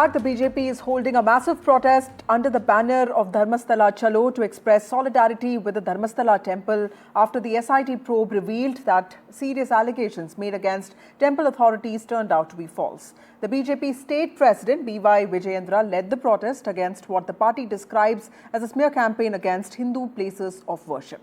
The BJP is holding a massive protest under the banner of Dharmasthala Chalo to express solidarity with the Dharmasthala temple after the SIT probe revealed that serious allegations made against temple authorities turned out to be false. The BJP state president B.Y. Vijayendra led the protest against what the party describes as a smear campaign against Hindu places of worship.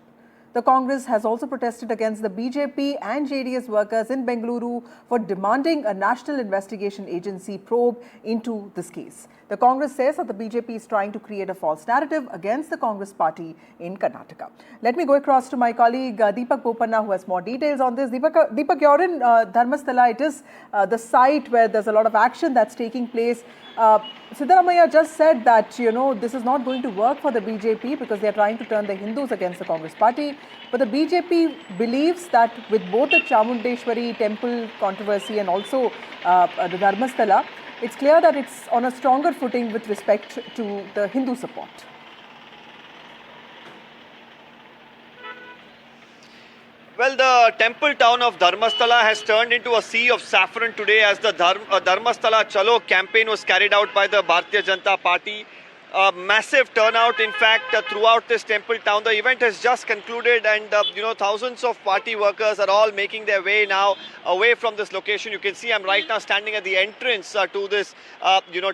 The Congress has also protested against the BJP and JDS workers in Bengaluru for demanding a national investigation agency probe into this case. The Congress says that the BJP is trying to create a false narrative against the Congress party in Karnataka. Let me go across to my colleague Deepak Bopanna, who has more details on this. Deepak, you're in Dharmasthala. It is the site where there's a lot of action that's taking place. Siddaramaiah just said that, this is not going to work for the BJP because they are trying to turn the Hindus against the Congress party. But the BJP believes that with both the Chamundeshwari temple controversy and also the Dharmasthala, it's clear that it's on a stronger footing with respect to the Hindu support. Well, the temple town of Dharmasthala has turned into a sea of saffron today as the Dharmasthala Chalo campaign was carried out by the Bharatiya Janata Party. A massive turnout, in fact, throughout this temple town. The event has just concluded and, thousands of party workers are all making their way now away from this location. You can see I'm right now standing at the entrance to this,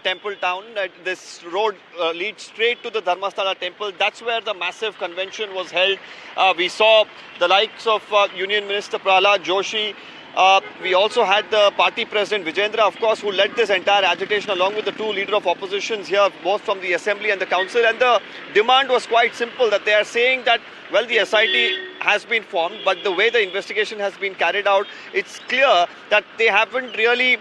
temple town. This road leads straight to the Dharmasthala temple. That's where the massive convention was held. We saw the likes of Union Minister Prahlad Joshi. We also had the party president Vijayendra, of course, who led this entire agitation along with the two leaders of oppositions here, both from the assembly and the council. And the demand was quite simple, that they are saying that, well, the SIT has been formed, but the way the investigation has been carried out, it's clear that they haven't really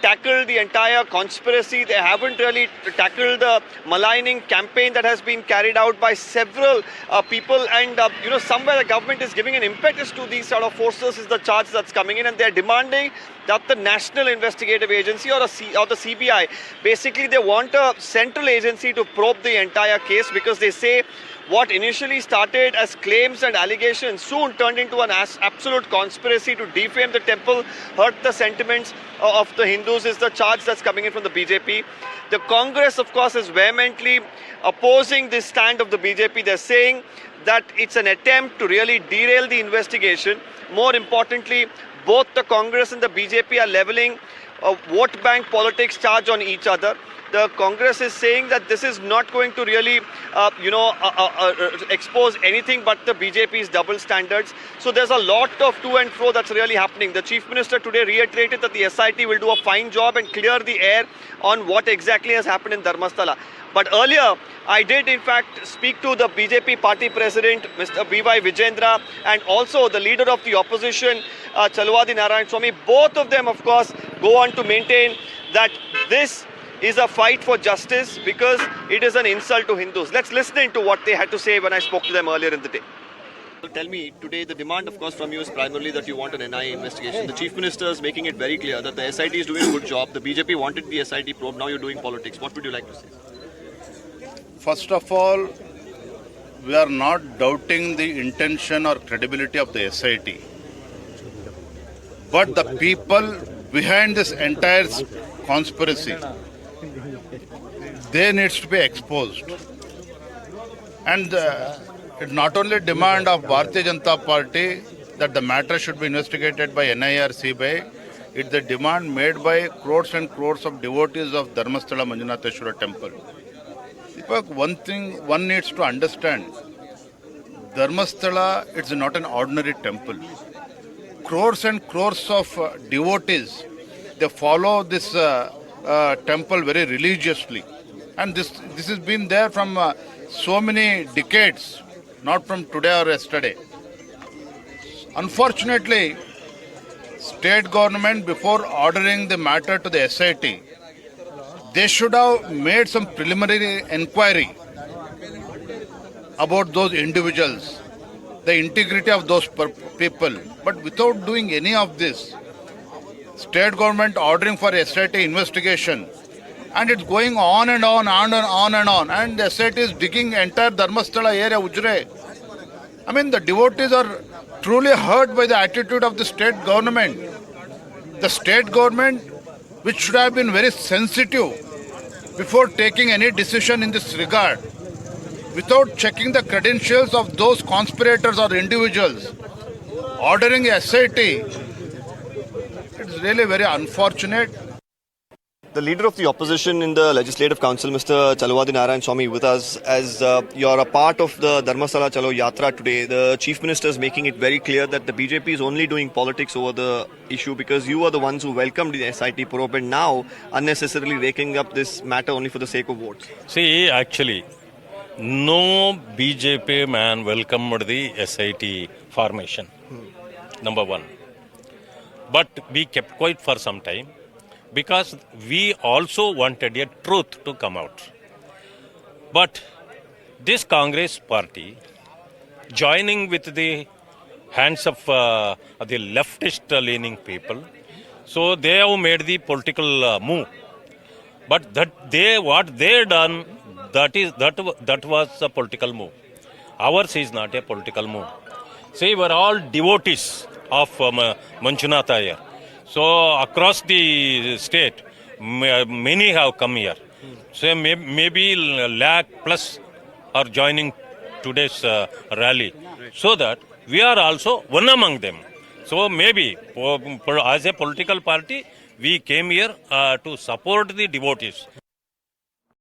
tackled the entire conspiracy. They haven't really tackled the maligning campaign that has been carried out by several people. And, somewhere the government is giving an impetus to these sort of forces is the charge that's coming in. And they're demanding that the National Investigative Agency or the CBI, basically they want a central agency to probe the entire case, because they say what initially started as claims and allegations soon turned into an absolute conspiracy to defame the temple, hurt the sentiments of the Hindus, is the charge that's coming in from the BJP. The Congress, of course, is vehemently opposing this stand of the BJP. They're saying that it's an attempt to really derail the investigation. More importantly, both the Congress and the BJP are leveling a vote bank politics charge on each other. The Congress is saying that this is not going to really, expose anything but the BJP's double standards. So there's a lot of to and fro that's really happening. The Chief Minister today reiterated that the SIT will do a fine job and clear the air on what exactly has happened in Dharmasthala. But earlier, I did in fact speak to the BJP party president, Mr. B.Y. Vijayendra, and also the leader of the opposition, Chalwadi Narayanaswamy. Both of them, of course, go on to maintain that this is a fight for justice because it is an insult to Hindus. Let's listen into what they had to say when I spoke to them earlier in the day. Tell me, today the demand, of course, from you is primarily that you want an NIA investigation. The Chief Minister is making it very clear that the SIT is doing a good job. The BJP wanted the SIT probe. Now you're doing politics. What would you like to say? First of all, we are not doubting the intention or credibility of the SIT. But the people behind this entire conspiracy, they needs to be exposed. And it not only demand of Bharatiya Janata Party that the matter should be investigated by NIA or CBI, it's the demand made by crores and crores of devotees of Dharmasthala Manjunatheshwara temple. One thing one needs to understand, Dharmasthala is not an ordinary temple. Crores and crores of devotees, they follow this temple very religiously. And this has been there from so many decades, not from today or yesterday. Unfortunately, state government, before ordering the matter to the SIT, they should have made some preliminary inquiry about those individuals, the integrity of those people. But without doing any of this, state government ordering for SIT investigation, and it's going on and on and on and on. And the SIT is digging entire Dharmasthala area, Ujre. I mean, the devotees are truly hurt by the attitude of the state government. The state government, which should have been very sensitive before taking any decision in this regard, without checking the credentials of those conspirators or individuals, ordering a SIT, it's really very unfortunate. The leader of the opposition in the Legislative Council, Mr. Chalwadi Narayan Swamy, with us as you're a part of the Dharmasthala Chalo Yatra today. The Chief Minister is making it very clear that the BJP is only doing politics over the issue because you are the ones who welcomed the SIT probe and now unnecessarily raking up this matter only for the sake of votes. See, actually, no BJP man welcomed the SIT formation, number one. But we kept quiet for some time because we also wanted a truth to come out. But this Congress party, joining with the hands of the leftist-leaning people, so they have made the political move. But what they done, that was a political move. Ours is not a political move. See, we're all devotees of Manjunath Iyer. So across the state, many have come here. So maybe lakh plus are joining today's rally. So that we are also one among them. So maybe as a political party, we came here to support the devotees.